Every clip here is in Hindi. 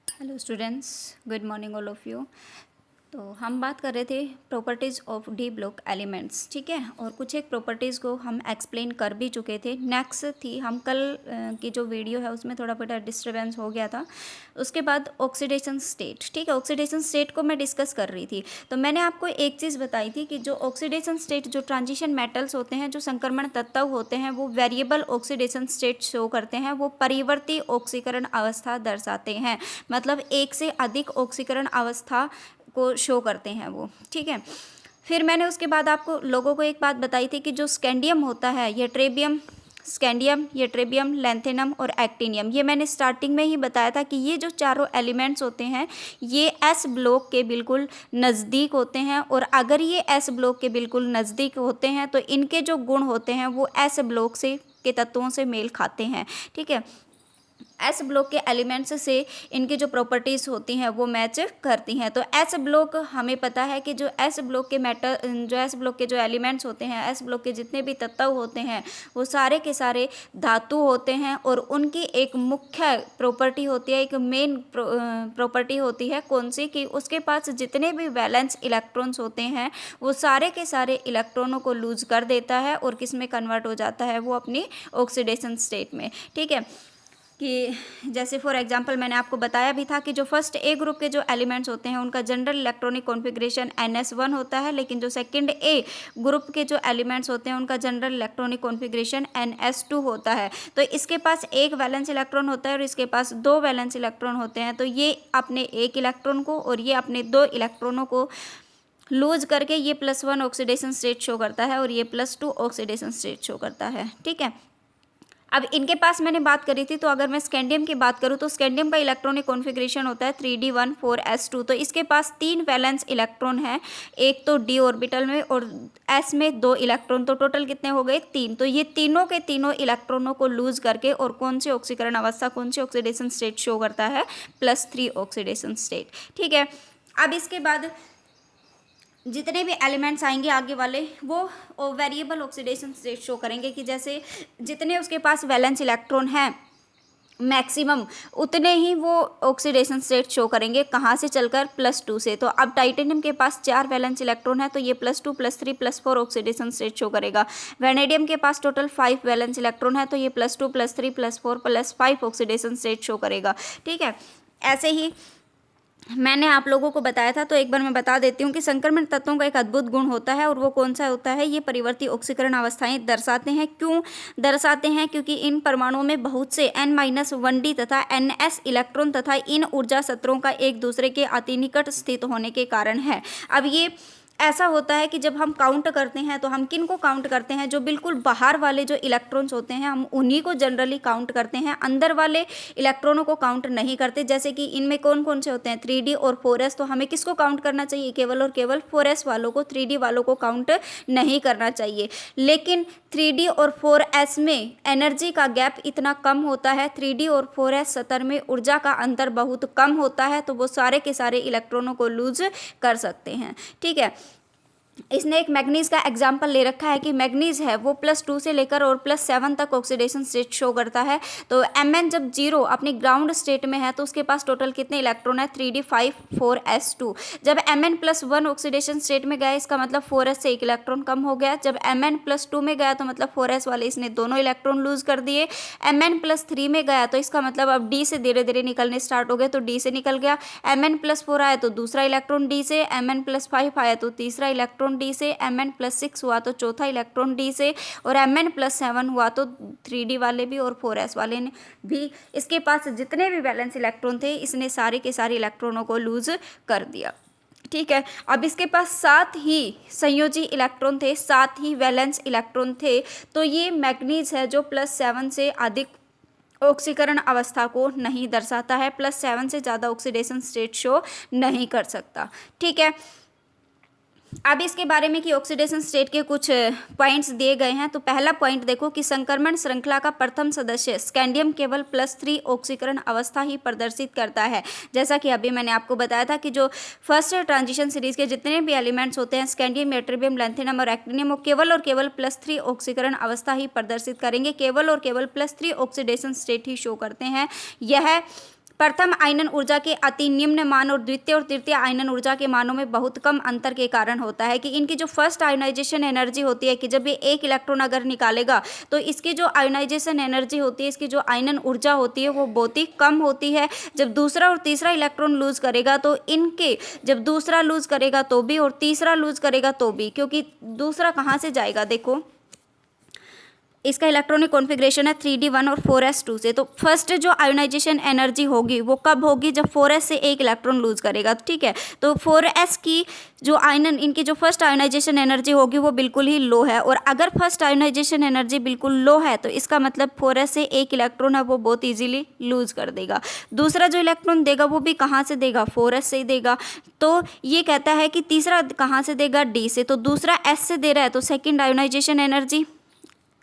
Hello students, good morning all of you. तो हम बात कर रहे थे properties of D block elements, ठीक है। और कुछ एक प्रॉपर्टीज़ को हम एक्सप्लेन कर भी चुके थे। नेक्स्ट थी हम कल की जो वीडियो है उसमें थोड़ा बड़ा डिस्टर्बेंस हो गया था। उसके बाद ऑक्सीडेशन स्टेट, ठीक है। ऑक्सीडेशन स्टेट को मैं डिस्कस कर रही थी। तो मैंने आपको एक चीज़ बताई थी कि जो ऑक्सीडेशन स्टेट, जो ट्रांजिशन मेटल्स होते हैं, जो संक्रमण तत्व होते हैं, वो वेरिएबल ऑक्सीडेशन स्टेट शो करते हैं। वो परिवर्ती ऑक्सीकरण अवस्था दर्शाते हैं, मतलब एक से अधिक ऑक्सीकरण अवस्था को शो करते हैं वो, ठीक है। फिर मैंने उसके बाद आपको लोगों को एक बात बताई थी कि जो स्कैंडियम होता है, ये ट्रेबियम, स्कैंडियम, ये ट्रेबियम, लैंथेनम और एक्टिनियम, ये मैंने स्टार्टिंग में ही बताया था कि ये जो चारों एलिमेंट्स होते हैं ये एस ब्लॉक के बिल्कुल नज़दीक होते हैं। और अगर ये एस ब्लॉक के बिल्कुल नज़दीक होते हैं तो इनके जो गुण होते हैं वो एस ब्लॉक से के तत्वों से मेल खाते हैं, ठीक है। एस ब्लॉक के एलिमेंट्स से इनकी जो प्रॉपर्टीज़ होती हैं वो मैच करती हैं। तो एस ब्लॉक हमें पता है कि जो एस ब्लॉक के जो एस ब्लॉक के जो एलिमेंट्स होते हैं, एस ब्लॉक के जितने भी तत्व होते हैं वो सारे के सारे धातु होते हैं। और उनकी एक मुख्य प्रॉपर्टी होती है, एक मेन प्रॉपर्टी होती है कौन सी, कि उसके पास जितने भी वैलेंस इलेक्ट्रॉन्स होते हैं वो सारे के सारे इलेक्ट्रॉनों को लूज कर देता है और किस में कन्वर्ट हो जाता है, वो अपनी ऑक्सीडेशन स्टेट में, ठीक है। कि जैसे फॉर एग्जांपल मैंने आपको बताया भी था कि जो फर्स्ट ए ग्रुप के जो एलिमेंट्स होते हैं उनका जनरल इलेक्ट्रॉनिक कॉन्फ़िगरेशन NS1 होता है, लेकिन जो सेकंड ए ग्रुप के जो एलिमेंट्स होते हैं उनका जनरल इलेक्ट्रॉनिक कॉन्फ़िगरेशन NS2 होता है। तो इसके पास एक वैलेंस इलेक्ट्रॉन होता है और इसके पास दो वैलेंस इलेक्ट्रॉन होते हैं। तो ये अपने एक इलेक्ट्रॉन को और ये अपने दो इलेक्ट्रॉनों को लूज करके ये +1 ऑक्सीडेशन स्टेट शो करता है और ये +2 ऑक्सीडेशन स्टेट शो करता है, ठीक है। अब इनके पास मैंने बात करी थी, तो अगर मैं स्कैंडियम की बात करूँ तो स्कैंडियम का इलेक्ट्रॉनिक कॉन्फ़िगरेशन होता है 3d14s2। तो इसके पास 3 वैलेंस इलेक्ट्रॉन है, एक तो d ऑर्बिटल में और s में 2 इलेक्ट्रॉन, तो टोटल कितने हो गए 3। तो ये तीनों के तीनों इलेक्ट्रॉनों को लूज करके और कौन सी ऑक्सीकरण अवस्था, कौन सी ऑक्सीडेशन स्टेट शो करता है, +3 ऑक्सीडेशन स्टेट, ठीक है। अब इसके बाद जितने भी एलिमेंट्स आएंगे आगे वाले वो वेरिएबल ऑक्सीडेशन स्टेट शो करेंगे, कि जैसे जितने उसके पास वैलेंस इलेक्ट्रॉन हैं मैक्सिमम उतने ही वो ऑक्सीडेशन स्टेट शो करेंगे, कहाँ से चलकर +2 से। तो अब टाइटेनियम के पास 4 वैलेंस इलेक्ट्रॉन है तो ये +2 +3 +4 ऑक्सीडेशन स्टेट शो करेगा। वेनेडियम के पास टोटल 5 वैलेंस इलेक्ट्रॉन है तो ये +2 +3 +4 +5 ऑक्सीडेशन स्टेट शो करेगा, ठीक है। ऐसे ही मैंने आप लोगों को बताया था, तो एक बार मैं बता देती हूँ कि संक्रमण तत्वों का एक अद्भुत गुण होता है और वो कौन सा होता है, ये परिवर्ती ऑक्सीकरण अवस्थाएं दर्शाते हैं। क्यों दर्शाते हैं? क्योंकि इन परमाणुओं में बहुत से N-1d तथा Ns इलेक्ट्रॉन तथा इन ऊर्जा सत्रों का एक दूसरे के अति निकट स्थित होने के कारण है। अब ये ऐसा होता है कि जब हम काउंट करते हैं तो हम किन को काउंट करते हैं, जो बिल्कुल बाहर वाले जो इलेक्ट्रॉन्स होते हैं हम उन्हीं को जनरली काउंट करते हैं, अंदर वाले इलेक्ट्रॉनों को काउंट नहीं करते। जैसे कि इनमें कौन कौन से होते हैं 3d और 4s, तो हमें किसको काउंट करना चाहिए, केवल और केवल 4s वालों को, 3d वालों को काउंट नहीं करना चाहिए। लेकिन 3d और 4s में एनर्जी का गैप इतना कम होता है, 3d और 4s स्तर में ऊर्जा का अंतर बहुत कम होता है, तो वो सारे के सारे इलेक्ट्रॉनों को लूज कर सकते हैं, ठीक है। इसने एक मैग्नीज का एग्जाम्पल ले रखा है कि मैग्नीज है वो +2 से लेकर और +7 तक ऑक्सीडेशन स्टेट शो करता है। तो Mn जब 0 अपनी ग्राउंड स्टेट में है तो उसके पास टोटल कितने इलेक्ट्रॉन है, 3d5 4s2। जब Mn+1 ऑक्सीडेशन स्टेट में गया इसका मतलब 4s से एक इलेक्ट्रॉन कम हो गया। जब Mn+2 में गया तो मतलब 4s वाले इसने दोनों इलेक्ट्रॉन लूज कर दिए। Mn+3 में गया तो इसका मतलब अब d से धीरे धीरे निकलने स्टार्ट हो गए, तो d से निकल गया। Mn+4 आया तो दूसरा इलेक्ट्रॉन d से, Mn+5 आया तो तीसरा इलेक्ट्रॉन डी से, Mn+6 हुआ तो चौथा इलेक्ट्रॉन डी से, और Mn+7 हुआ तो 3d वाले भी और 4s वाले ने भी। इसके पास जितने भी वैलेंस इलेक्ट्रॉन थे इसने सारे के सारे इलेक्ट्रॉनों को लूज कर दिया, ठीक है। अब इसके पास 7 ही संयोजी इलेक्ट्रॉन थे, 7 ही वैलेंस इलेक्ट्रॉन थे। तो ये मैग्नीज है जो +7 से अधिक ऑक्सीकरण अवस्था को नहीं दर्शाता है, +7 से ज़्यादा ऑक्सीडेशन स्टेट शो नहीं कर सकता, ठीक है। अब इसके बारे में कि ऑक्सीडेशन स्टेट के कुछ पॉइंट्स दिए गए हैं। तो पहला पॉइंट देखो कि संक्रमण श्रृंखला का प्रथम सदस्य स्कैंडियम केवल +3 ऑक्सीकरण अवस्था ही प्रदर्शित करता है। जैसा कि अभी मैंने आपको बताया था कि जो फर्स्ट ट्रांजिशन सीरीज के जितने भी एलिमेंट्स होते हैं स्कैंडियम, ट्रिबियम, लैंथेनम और एक्टिनियम, वो केवल और केवल +3 ऑक्सीकरण अवस्था ही प्रदर्शित करेंगे, केवल और केवल +3 ऑक्सीडेशन स्टेट ही शो करते हैं। यह प्रथम आयनन ऊर्जा के अति निम्न मान और द्वितीय और तृतीय आयनन ऊर्जा के मानों में बहुत कम अंतर के कारण होता है कि इनकी जो फर्स्ट आयोनाइजेशन एनर्जी होती है कि जब ये एक इलेक्ट्रॉन अगर निकालेगा तो इसकी जो आयोनाइजेशन एनर्जी होती है, इसकी जो आयनन ऊर्जा होती है वो बहुत ही कम होती है। जब दूसरा और तीसरा इलेक्ट्रॉन लूज करेगा तो इनके जब दूसरा लूज करेगा तो भी और तीसरा लूज करेगा तो भी, क्योंकि दूसरा कहाँ से जाएगा, देखो इसका इलेक्ट्रॉनिक कॉन्फ़िगरेशन है 3d1 और 4s2 से। तो फर्स्ट जो आयोनाइजेशन एनर्जी होगी वो कब होगी, जब 4s से एक इलेक्ट्रॉन लूज करेगा, ठीक है। तो 4s की जो आयनन इनकी जो फर्स्ट आयोनाइजेशन एनर्जी होगी वो बिल्कुल ही लो है, और अगर फर्स्ट आयोनाइजेशन एनर्जी बिल्कुल लो है तो इसका मतलब 4s से एक इलेक्ट्रॉन है वो बहुत ईजिली लूज कर देगा। दूसरा जो इलेक्ट्रॉन देगा वो भी कहाँ से देगा, 4s से ही देगा। तो ये कहता है कि तीसरा कहाँ से देगा, d से। तो दूसरा s से दे रहा है तो सेकेंड आयोनाइजेशन एनर्जी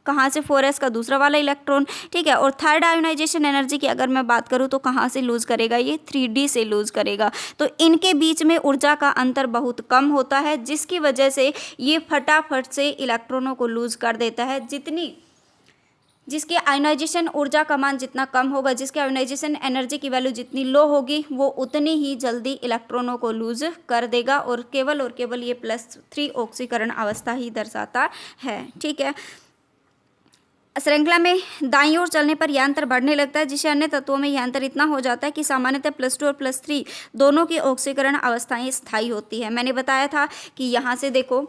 कहाँ से, 4s का दूसरा वाला इलेक्ट्रॉन, ठीक है। और थर्ड आयोनाइजेशन एनर्जी की अगर मैं बात करूँ तो कहाँ से लूज करेगा, ये 3d से लूज करेगा। तो इनके बीच में ऊर्जा का अंतर बहुत कम होता है, जिसकी वजह से ये फटाफट से इलेक्ट्रॉनों को लूज कर देता है। जिसकी आयोनाइजेशन ऊर्जा का मान जितना कम होगा, जिसकी आयोनाइजेशन एनर्जी की वैल्यू जितनी लो होगी, वो उतनी ही जल्दी इलेक्ट्रॉनों को लूज कर देगा, और केवल ये +3 ऑक्सीकरण अवस्था ही दर्शाता है, ठीक है। श्रृंखला में दाईं ओर चलने पर यह अंतर बढ़ने लगता है, जिसे अन्य तत्वों में यह अंतर इतना हो जाता है कि सामान्यतः +2 और +3 दोनों की ऑक्सीकरण अवस्थाएं स्थायी होती है। मैंने बताया था कि यहाँ से देखो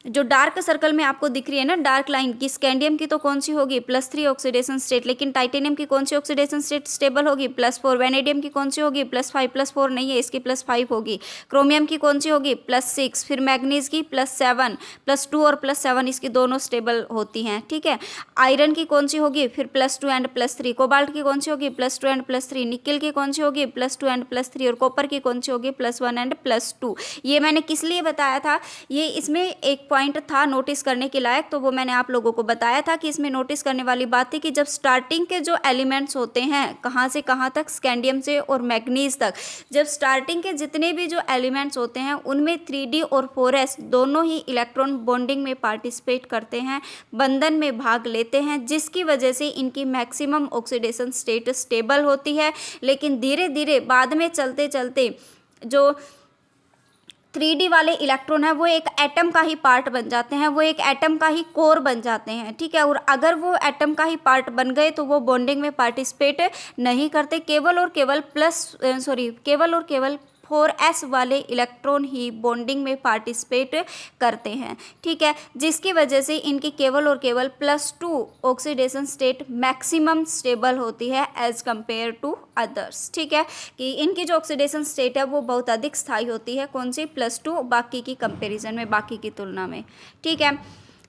जो डार्क सर्कल में आपको दिख रही है ना डार्क लाइन की, स्कैंडियम की तो कौन सी होगी, +3 ऑक्सीडेशन स्टेट, लेकिन टाइटेनियम की कौन सी ऑक्सीडेशन स्टेट स्टेबल होगी, +4। वैनेडियम की कौन सी होगी, +5, +4 नहीं है, इसकी +5 होगी। क्रोमियम की कौन सी होगी, +6। फिर मैग्नीज की +7, +2 और +7 इसकी दोनों स्टेबल होती हैं, ठीक है। आयरन की कौन सी होगी, फिर +2 एंड +3। कोबाल्ट की कौन सी होगी, +2 एंड +3। निकिल की कौन सी होगी, +2 एंड +3। और कॉपर की कौन सी होगी, +1 एंड +2। ये मैंने किस लिए बताया था, ये इसमें एक पॉइंट था नोटिस करने के लायक, तो वो मैंने आप लोगों को बताया था कि इसमें नोटिस करने वाली बात थी कि जब स्टार्टिंग के जो एलिमेंट्स होते हैं कहाँ से कहाँ तक, स्कैंडियम से और मैग्नीज तक, जब स्टार्टिंग के जितने भी जो एलिमेंट्स होते हैं उनमें 3d और 4s दोनों ही इलेक्ट्रॉन बॉन्डिंग में पार्टिसिपेट करते हैं, बंधन में भाग लेते हैं, जिसकी वजह से इनकी मैक्सिमम ऑक्सीडेशन स्टेट स्टेबल होती है। लेकिन धीरे धीरे बाद में चलते चलते जो 3d वाले इलेक्ट्रॉन है वो एक एटम का ही पार्ट बन जाते हैं, वो एक एटम का ही कोर बन जाते हैं, ठीक है। और अगर वो एटम का ही पार्ट बन गए तो वो बॉन्डिंग में पार्टिसिपेट नहीं करते, केवल और केवल 4s वाले इलेक्ट्रॉन ही बॉन्डिंग में पार्टिसिपेट करते हैं, ठीक है। जिसकी वजह से इनकी केवल और केवल +2 ऑक्सीडेशन स्टेट मैक्सिमम स्टेबल होती है एज कंपेयर टू अदर्स, ठीक है। कि इनकी जो ऑक्सीडेशन स्टेट है वो बहुत अधिक स्थायी होती है, कौन सी, +2, बाकी की कंपेरिजन में, बाकी की तुलना में, ठीक है।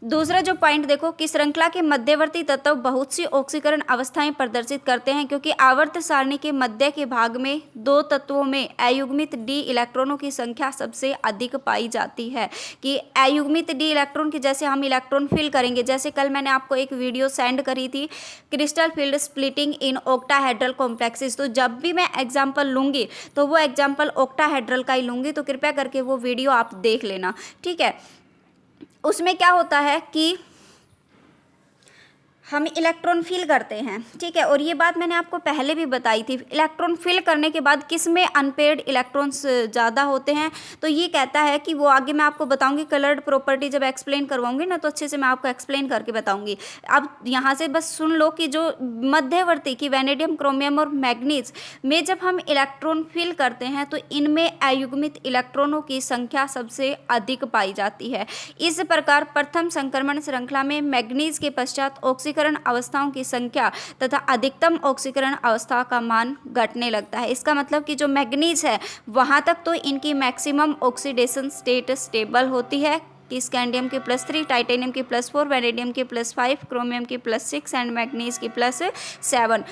दूसरा जो पॉइंट देखो कि श्रृंखला के मध्यवर्ती तत्व बहुत सी ऑक्सीकरण अवस्थाएं प्रदर्शित करते हैं, क्योंकि आवर्त सारणी के मध्य के भाग में 2 तत्वों में अयुग्मित d इलेक्ट्रॉनों की संख्या सबसे अधिक पाई जाती है। कि अयुग्मित d इलेक्ट्रॉन की जैसे हम इलेक्ट्रॉन फिल करेंगे, जैसे कल मैंने आपको एक वीडियो सेंड करी थी crystal field splitting in octahedral complexes, तो जब भी मैं एग्जाम्पल लूँगी तो वो एग्जाम्पल ऑक्टाहेड्रल का ही लूँगी, तो कृपया करके वो वीडियो आप देख लेना, ठीक है। उसमें क्या होता है कि हम इलेक्ट्रॉन फिल करते हैं, ठीक है। और ये बात मैंने आपको पहले भी बताई थी, इलेक्ट्रॉन फिल करने के बाद किस में अनपेयर्ड इलेक्ट्रॉन्स ज़्यादा होते हैं, तो ये कहता है कि वो आगे मैं आपको बताऊंगी, कलर्ड प्रॉपर्टी जब एक्सप्लेन करवाऊंगी ना तो अच्छे से मैं आपको एक्सप्लेन करके बताऊंगी। अब यहाँ से बस सुन लो कि जो मध्यवर्ती की वैनेडियम, क्रोमियम और मैग्नीज में जब हम इलेक्ट्रॉन फिल करते हैं तो इनमें अयुग्मित इलेक्ट्रॉनों की संख्या सबसे अधिक पाई जाती है। इस प्रकार प्रथम संक्रमण श्रृंखला में मैग्नीज के पश्चात ऑक्सीकरण अवस्थाओं की संख्या तथा अधिकतम ऑक्सीकरण अवस्था का मान घटने लगता है। इसका मतलब कि जो मैग्नीज है वहां तक तो इनकी मैक्सिमम ऑक्सीडेशन स्टेट स्टेबल होती है कि स्कैंडियम की +3, टाइटेनियम की +4, वैनेडियम की +5, क्रोमियम की +6 एंड मैग्नीज की +7।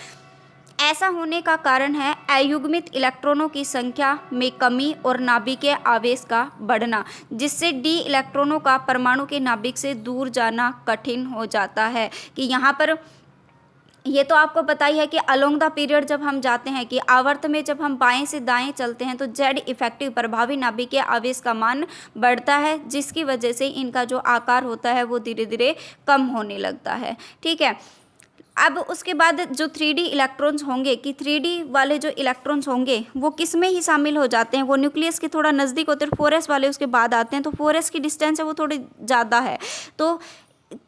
ऐसा होने का कारण है अयुग्मित इलेक्ट्रॉनों की संख्या में कमी और नाभिकीय आवेश का बढ़ना, जिससे d इलेक्ट्रॉनों का परमाणु के नाभिक से दूर जाना कठिन हो जाता है। कि यहाँ पर ये तो आपको पता ही है कि अलोंग द पीरियड जब हम जाते हैं कि आवर्त में जब हम बाएं से दाएं चलते हैं तो z इफेक्टिव प्रभावी नाभिकीय आवेश का मान बढ़ता है, जिसकी वजह से इनका जो आकार होता है वो धीरे धीरे कम होने लगता है, ठीक है। अब उसके बाद जो 3D इलेक्ट्रॉन्स होंगे कि 3D वाले जो इलेक्ट्रॉन्स होंगे वो किस में ही शामिल हो जाते हैं, वो न्यूक्लियस के थोड़ा नज़दीक होते हैं, 4s वाले उसके बाद आते हैं, तो 4s की डिस्टेंस है वो थोड़ी ज़्यादा है, तो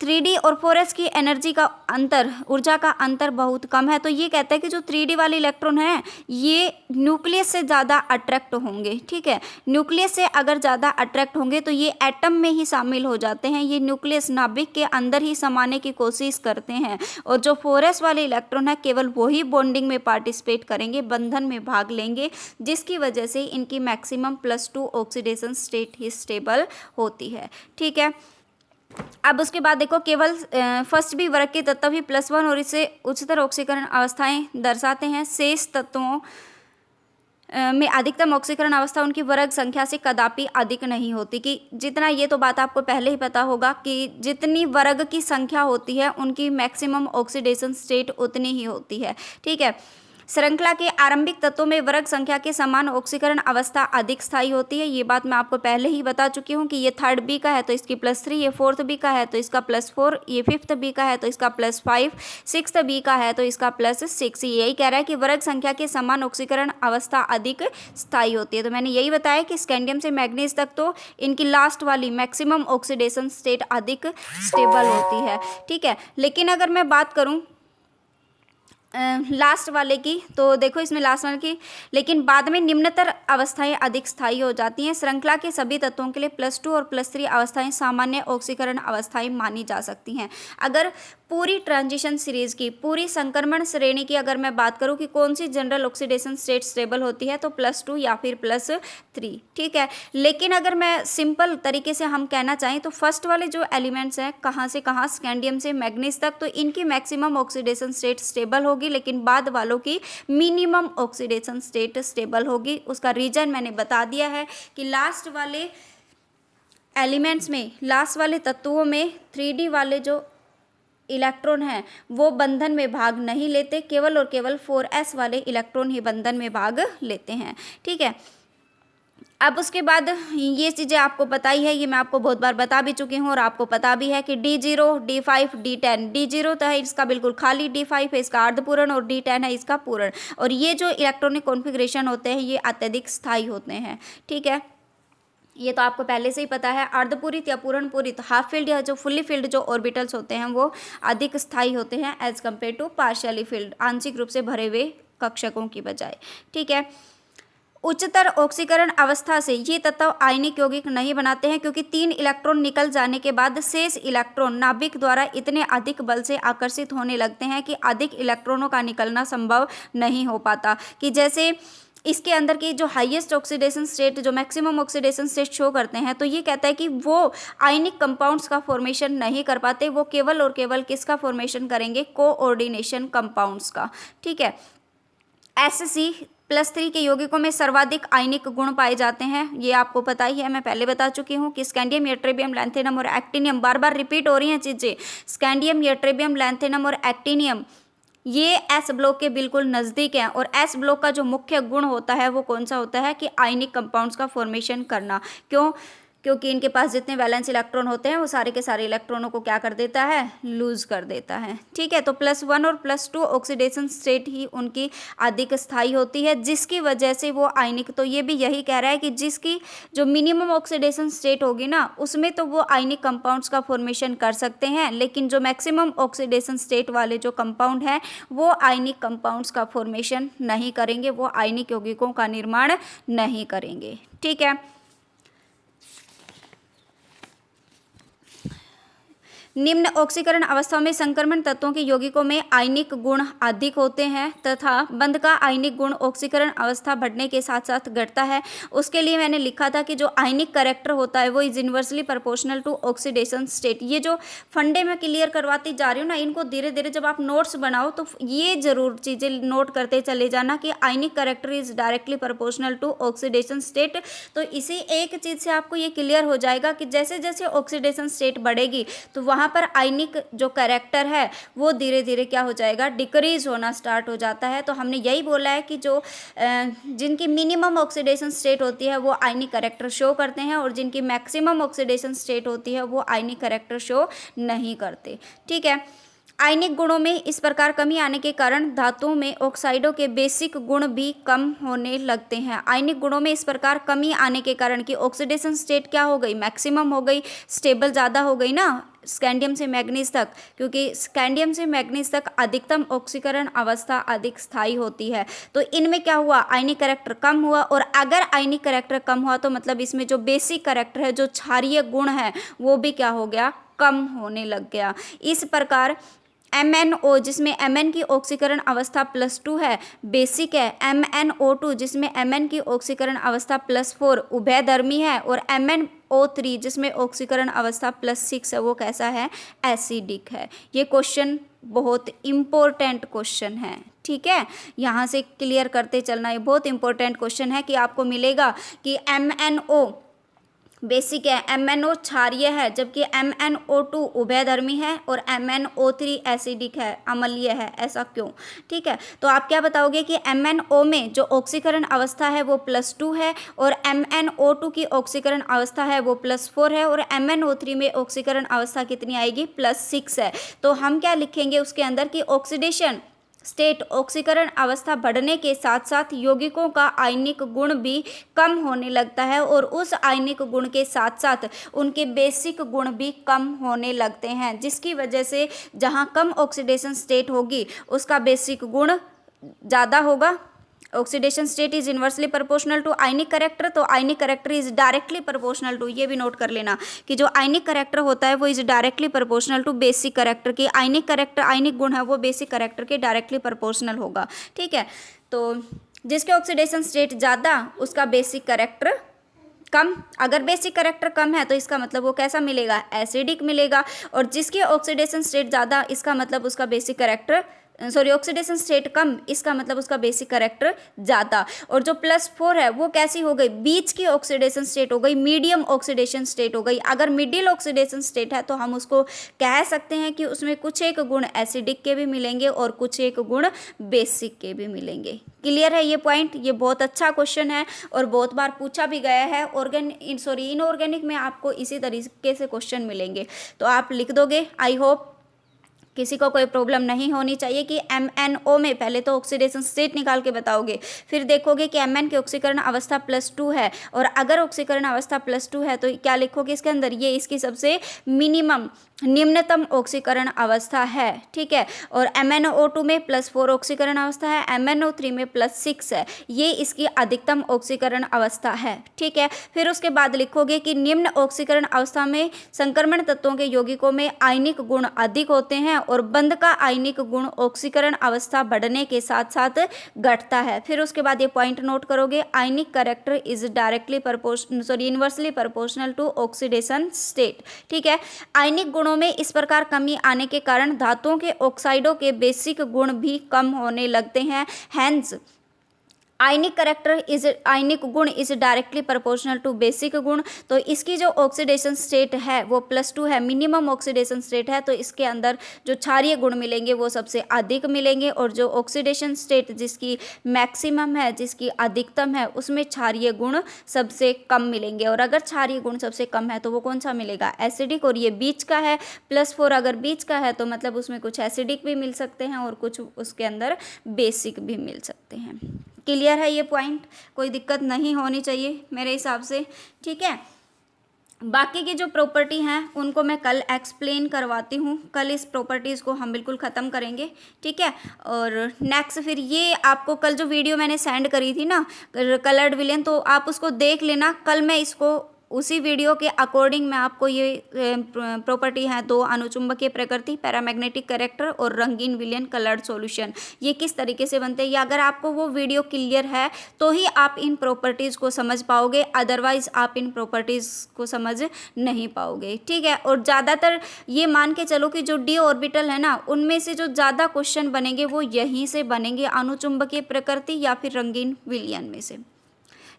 3D और 4s की एनर्जी का अंतर, ऊर्जा का अंतर बहुत कम है। तो ये कहता है कि जो 3D वाले इलेक्ट्रॉन हैं ये न्यूक्लियस से ज़्यादा अट्रैक्ट होंगे, ठीक है। न्यूक्लियस से अगर ज़्यादा अट्रैक्ट होंगे तो ये एटम में ही शामिल हो जाते हैं, ये न्यूक्लियस नाभिक के अंदर ही समाने की कोशिश करते हैं, और जो 4s वाले इलेक्ट्रॉन है केवल वही बॉन्डिंग में पार्टिसिपेट करेंगे, बंधन में भाग लेंगे, जिसकी वजह से इनकी मैक्सिमम +2 ऑक्सीडेशन स्टेट ही स्टेबल होती है, ठीक है। अब उसके बाद देखो केवल फर्स्ट बी वर्ग के तत्व ही +1 और इससे उच्चतर ऑक्सीकरण अवस्थाएं दर्शाते हैं। शेष तत्वों में अधिकतम ऑक्सीकरण अवस्था उनकी वर्ग संख्या से कदापि अधिक नहीं होती, कि जितना, ये तो बात आपको पहले ही पता होगा कि जितनी वर्ग की संख्या होती है उनकी मैक्सिमम ऑक्सीडेशन स्टेट उतनी ही होती है, ठीक है। श्रृंखला के आरंभिक तत्वों में वर्ग संख्या के समान ऑक्सीकरण अवस्था अधिक स्थायी होती है, ये बात मैं आपको पहले ही बता चुकी हूँ कि ये 3rd बी का है तो इसकी +3, ये 4th बी का है तो इसका +4, ये 5th बी का है तो इसका +5, 6th बी का है तो इसका +6। यही कह रहा है कि वर्ग संख्या के समान ऑक्सीकरण अवस्था अधिक स्थायी होती है। तो मैंने यही बताया कि स्कैंडियम से मैग्नीज तक तो इनकी लास्ट वाली मैक्सिमम ऑक्सीडेशन स्टेट अधिक स्टेबल होती है, ठीक है। लेकिन अगर मैं बात करूँ लास्ट वाले की, तो देखो इसमें लास्ट वाले की, लेकिन बाद में निम्नतर अवस्थाएं अधिक स्थायी हो जाती हैं। श्रृंखला के सभी तत्वों के लिए +2 और +3 अवस्थाएं सामान्य ऑक्सीकरण अवस्थाएं मानी जा सकती हैं। अगर पूरी ट्रांजिशन सीरीज की, पूरी संक्रमण श्रेणी की अगर मैं बात करूं कि कौन सी जनरल ऑक्सीडेशन स्टेट स्टेबल होती है, तो +2 या फिर +3, ठीक है। लेकिन अगर मैं सिंपल तरीके से हम कहना चाहें तो फर्स्ट वाले जो एलिमेंट्स हैं, कहाँ से कहाँ, स्कैंडियम से मैग्नीज तक, तो इनकी मैक्सिमम ऑक्सीडेशन स्टेट स्टेबल होगी, लेकिन बाद वालों की मिनिमम ऑक्सीडेशन स्टेट स्टेबल होगी। उसका रीजन मैंने बता दिया है कि लास्ट वाले एलिमेंट्स में, लास्ट वाले तत्वों में 3D वाले जो इलेक्ट्रॉन हैं वो बंधन में भाग नहीं लेते, केवल और केवल 4s वाले इलेक्ट्रॉन ही बंधन में भाग लेते हैं, ठीक है। अब उसके बाद ये चीज़ें आपको पता ही है, ये मैं आपको बहुत बार बता भी चुकी हूँ और आपको पता भी है कि D0, D5, D10, D0 तो है इसका बिल्कुल खाली, D5 है इसका अर्धपूर्ण और D10 है इसका पूर्ण। और ये जो इलेक्ट्रॉनिक कॉन्फ़िगरेशन होते हैं ये अत्यधिक स्थायी होते हैं, ठीक है। ये तो आपको पहले से ही पता है। अर्धपूरित या पूर्ण पूरित, हाफ फील्ड या जो फुल्ली फील्ड जो ऑर्बिटल्स होते हैं वो अधिक स्थायी होते हैं as compare to partially filled, आंशिक रूप से भरे हुए कक्षकों की बजाय, ठीक है। उच्चतर ऑक्सीकरण अवस्था से ये तत्व आयनिक यौगिक नहीं बनाते हैं, क्योंकि 3 इलेक्ट्रॉन निकल जाने के बाद शेष इलेक्ट्रॉन नाभिक द्वारा इतने अधिक बल से आकर्षित होने लगते हैं कि अधिक इलेक्ट्रॉनों का निकलना संभव नहीं हो पाता। कि जैसे इसके अंदर की जो हाईएस्ट ऑक्सीडेशन स्टेट, जो मैक्सिमम ऑक्सीडेशन स्टेट शो करते हैं, तो ये कहता है कि वो आयनिक कंपाउंड्स का फॉर्मेशन नहीं कर पाते, वो केवल और केवल किसका फॉर्मेशन करेंगे, कोऑर्डिनेशन कंपाउंड्स का, ठीक है। Sc+3 के यौगिकों में सर्वाधिक आयनिक गुण पाए जाते हैं, ये आपको पता ही है, मैं पहले बता चुकी हूँ कि स्कैंडियम, यट्रेबियम, लैंथेनम और एक्टिनियम, बार बार रिपीट हो रही हैं चीज़ें, स्कैंडियम, यट्रेबियम, लैंथेनम और एक्टिनियम ये S ब्लॉक के बिल्कुल नज़दीक हैं। और S ब्लॉक का जो मुख्य गुण होता है वो कौन सा होता है, कि आयनिक कंपाउंड्स का फॉर्मेशन करना। क्यों? क्योंकि इनके पास जितने वैलेंस इलेक्ट्रॉन होते हैं वो सारे के सारे इलेक्ट्रॉनों को क्या कर देता है, लूज कर देता है, ठीक है। तो +1 और +2 ऑक्सीडेशन स्टेट ही उनकी अधिक स्थायी होती है, जिसकी वजह से वो आयनिक, तो ये भी यही कह रहा है कि जिसकी जो मिनिमम ऑक्सीडेशन स्टेट होगी ना उसमें तो वो आयनिक कंपाउंड्स का फॉर्मेशन कर सकते हैं, लेकिन जो मैक्सिमम ऑक्सीडेशन स्टेट वाले जो कंपाउंड हैं वो आयनिक कंपाउंड्स का फॉर्मेशन नहीं करेंगे, वो आयनिक यौगिकों का निर्माण नहीं करेंगे, ठीक है। निम्न ऑक्सीकरण अवस्था में संक्रमण तत्वों के यौगिकों में आयनिक गुण अधिक होते हैं तथा बंध का आयनिक गुण ऑक्सीकरण अवस्था बढ़ने के साथ साथ घटता है। उसके लिए मैंने लिखा था कि जो आयनिक कैरेक्टर होता है वो is inversely proportional to oxidation state. ये जो फंडे में क्लियर करवाती जा रही हूँ ना, इनको धीरे धीरे जब आप नोट्स बनाओ तो ये जरूर चीज़ें नोट करते चले जाना कि आयनिक character is directly proportional to oxidation state. तो इसी एक चीज़ से आपको ये क्लियर हो जाएगा कि जैसे जैसे ऑक्सीडेशन स्टेट बढ़ेगी तो वहाँ पर आयनिक जो कैरेक्टर है वो धीरे धीरे क्या हो जाएगा, डिक्रीज होना स्टार्ट हो जाता है। तो हमने यही बोला है कि जो जिनकी मिनिमम ऑक्सीडेशन स्टेट होती है वो आयनिक कैरेक्टर शो करते हैं और जिनकी मैक्सिमम ऑक्सीडेशन स्टेट होती है वो आयनिक कैरेक्टर शो नहीं करते, ठीक है। आयनिक गुणों में इस प्रकार कमी आने के कारण धातुओं में ऑक्साइडों के बेसिक गुण भी कम होने लगते हैं। आयनिक गुणों में इस प्रकार कमी आने के कारण कि ऑक्सीडेशन स्टेट क्या हो गई, मैक्सिमम हो गई, स्टेबल ज़्यादा हो गई ना स्कैंडियम से मैग्नीज तक, क्योंकि स्कैंडियम से मैग्नीज तक अधिकतम ऑक्सीकरण अवस्था अधिक स्थायी होती है। तो इनमें क्या हुआ, आयनिक कैरेक्टर कम हुआ। और अगर आयनिक कैरेक्टर कम हुआ तो मतलब इसमें जो बेसिक कैरेक्टर है, जो क्षारीय गुण है, वो भी क्या हो गया, कम होने लग गया। इस प्रकार MnO जिसमें Mn की ऑक्सीकरण अवस्था +2 है बेसिक है, MnO2 जिसमें Mn की ऑक्सीकरण अवस्था +4 उभयधर्मी है, और MnO3 जिसमें ऑक्सीकरण अवस्था +6 है वो कैसा है, एसिडिक है। ये क्वेश्चन बहुत इम्पोर्टेंट क्वेश्चन है, ठीक है, यहाँ से क्लियर करते चलना। ये बहुत इंपॉर्टेंट क्वेश्चन है कि आपको मिलेगा कि MnO बेसिक है, MnO क्षारीय है, जबकि MnO2 उभयधर्मी है और MnO3 एसिडिक है, अम्लीय है। ऐसा क्यों, ठीक है। तो आप क्या बताओगे कि MnO में जो ऑक्सीकरण अवस्था है वो +2 है, और MnO2 की ऑक्सीकरण अवस्था है वो +4 है, और MnO3 में ऑक्सीकरण अवस्था कितनी आएगी, +6 है। तो हम क्या लिखेंगे उसके अंदर कि ऑक्सीडेशन स्टेट ऑक्सीकरण अवस्था बढ़ने के साथ साथ यौगिकों का आयनिक गुण भी कम होने लगता है, और उस आयनिक गुण के साथ साथ उनके बेसिक गुण भी कम होने लगते हैं, जिसकी वजह से जहां कम ऑक्सीडेशन स्टेट होगी उसका बेसिक गुण ज़्यादा होगा। Oxidation state is inversely proportional to ionic character, तो ionic character is directly proportional to, ये भी नोट कर लेना कि जो आयनिक कैरेक्टर होता है वो is directly proportional to basic character की। आयनिक कैरेक्टर, आयनिक गुण है वो बेसिक कैरेक्टर के डायरेक्टली प्रोपोर्शनल होगा, ठीक है। तो जिसके ऑक्सीडेशन स्टेट ज़्यादा उसका बेसिक कैरेक्टर कम। अगर बेसिक कैरेक्टर कम है तो इसका मतलब वो कैसा मिलेगा, एसिडिक मिलेगा। और जिसकी ऑक्सीडेशन स्टेट ज़्यादा, इसका मतलब उसका बेसिक कैरेक्टर ऑक्सीडेशन स्टेट कम, इसका मतलब उसका बेसिक कैरेक्टर ज़्यादा। और जो +4 है वो कैसी हो गई, बीच की ऑक्सीडेशन स्टेट हो गई, मीडियम ऑक्सीडेशन स्टेट हो गई। अगर मिडिल ऑक्सीडेशन स्टेट है तो हम उसको कह सकते हैं कि उसमें कुछ एक गुण एसिडिक के भी मिलेंगे और कुछ एक गुण बेसिक के भी मिलेंगे। क्लियर है ये पॉइंट। ये बहुत अच्छा क्वेश्चन है और बहुत बार पूछा भी गया है। इनऑर्गेनिक में आपको इसी तरीके से क्वेश्चन मिलेंगे, तो आप लिख दोगे। आई होप किसी को कोई प्रॉब्लम नहीं होनी चाहिए कि MnO में पहले तो ऑक्सीडेशन स्टेट निकाल के बताओगे, फिर देखोगे कि Mn की ऑक्सीकरण अवस्था +2 है, और अगर ऑक्सीकरण अवस्था +2 है तो क्या लिखोगे इसके अंदर, ये इसकी सबसे मिनिमम निम्नतम ऑक्सीकरण अवस्था है, ठीक है। और MnO2 में +4 ऑक्सीकरण अवस्था है, MnO3 में +6 है, ये इसकी अधिकतम ऑक्सीकरण अवस्था है, ठीक है। फिर उसके बाद लिखोगे कि निम्न ऑक्सीकरण अवस्था में संक्रमण तत्वों के यौगिकों में आयनिक गुण अधिक होते हैं और बंध का आयनिक गुण ऑक्सीकरण अवस्था बढ़ने के साथ साथ घटता है। फिर उसके बाद ये पॉइंट नोट करोगे, आयनिक character is directly inversely proportional to oxidation state, ठीक है। आयनिक गुणों में इस प्रकार कमी आने के कारण धातुओं के ऑक्साइडों के बेसिक गुण भी कम होने लगते हैं। हैंस आयनिक गुण is directly proportional to basic गुण। तो इसकी जो ऑक्सीडेशन स्टेट है वो +2 है, मिनिमम ऑक्सीडेशन स्टेट है, तो इसके अंदर जो क्षारीय गुण मिलेंगे वो सबसे अधिक मिलेंगे, और जो ऑक्सीडेशन स्टेट जिसकी मैक्सिमम है, जिसकी अधिकतम है, उसमें क्षारीय गुण सबसे कम मिलेंगे। और अगर क्षारीय गुण सबसे कम है तो वो कौन सा मिलेगा, एसिडिक। और ये बीच का है, +4 अगर बीच का है तो मतलब उसमें कुछ एसिडिक भी मिल सकते हैं और कुछ उसके अंदर बेसिक भी मिल सकते हैं। क्लियर है ये पॉइंट, कोई दिक्कत नहीं होनी चाहिए मेरे हिसाब से, ठीक है। बाकी की जो प्रॉपर्टी हैं उनको मैं कल एक्सप्लेन करवाती हूँ, कल इस प्रॉपर्टीज़ को हम बिल्कुल ख़त्म करेंगे, ठीक है। और नेक्स्ट फिर ये आपको कल जो वीडियो मैंने सेंड करी थी ना कलर्ड विलेन, तो आप उसको देख लेना। कल मैं इसको उसी वीडियो के अकॉर्डिंग मैं आपको ये प्रॉपर्टी है, 2 अनुचुंबकीय प्रकृति, पैरामैग्नेटिक कैरेक्टर और रंगीन विलयन कलर्ड सॉल्यूशन, ये किस तरीके से बनते हैं, या अगर आपको वो वीडियो क्लियर है तो ही आप इन प्रॉपर्टीज़ को समझ पाओगे, अदरवाइज आप इन प्रॉपर्टीज़ को समझ नहीं पाओगे, ठीक है। और ज़्यादातर ये मान के चलो कि जो d ऑर्बिटल है ना, उनमें से जो ज़्यादा क्वेश्चन बनेंगे वो यहीं से बनेंगे, अनुचुंबकीय प्रकृति या फिर रंगीन विलयन में से।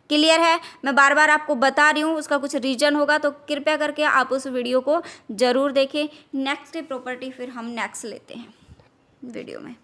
क्लियर है, मैं बार बार आपको बता रही हूँ, उसका कुछ रीजन होगा तो कृपया करके आप उस वीडियो को ज़रूर देखें। नेक्स्ट प्रॉपर्टी फिर हम नेक्स्ट लेते हैं वीडियो में।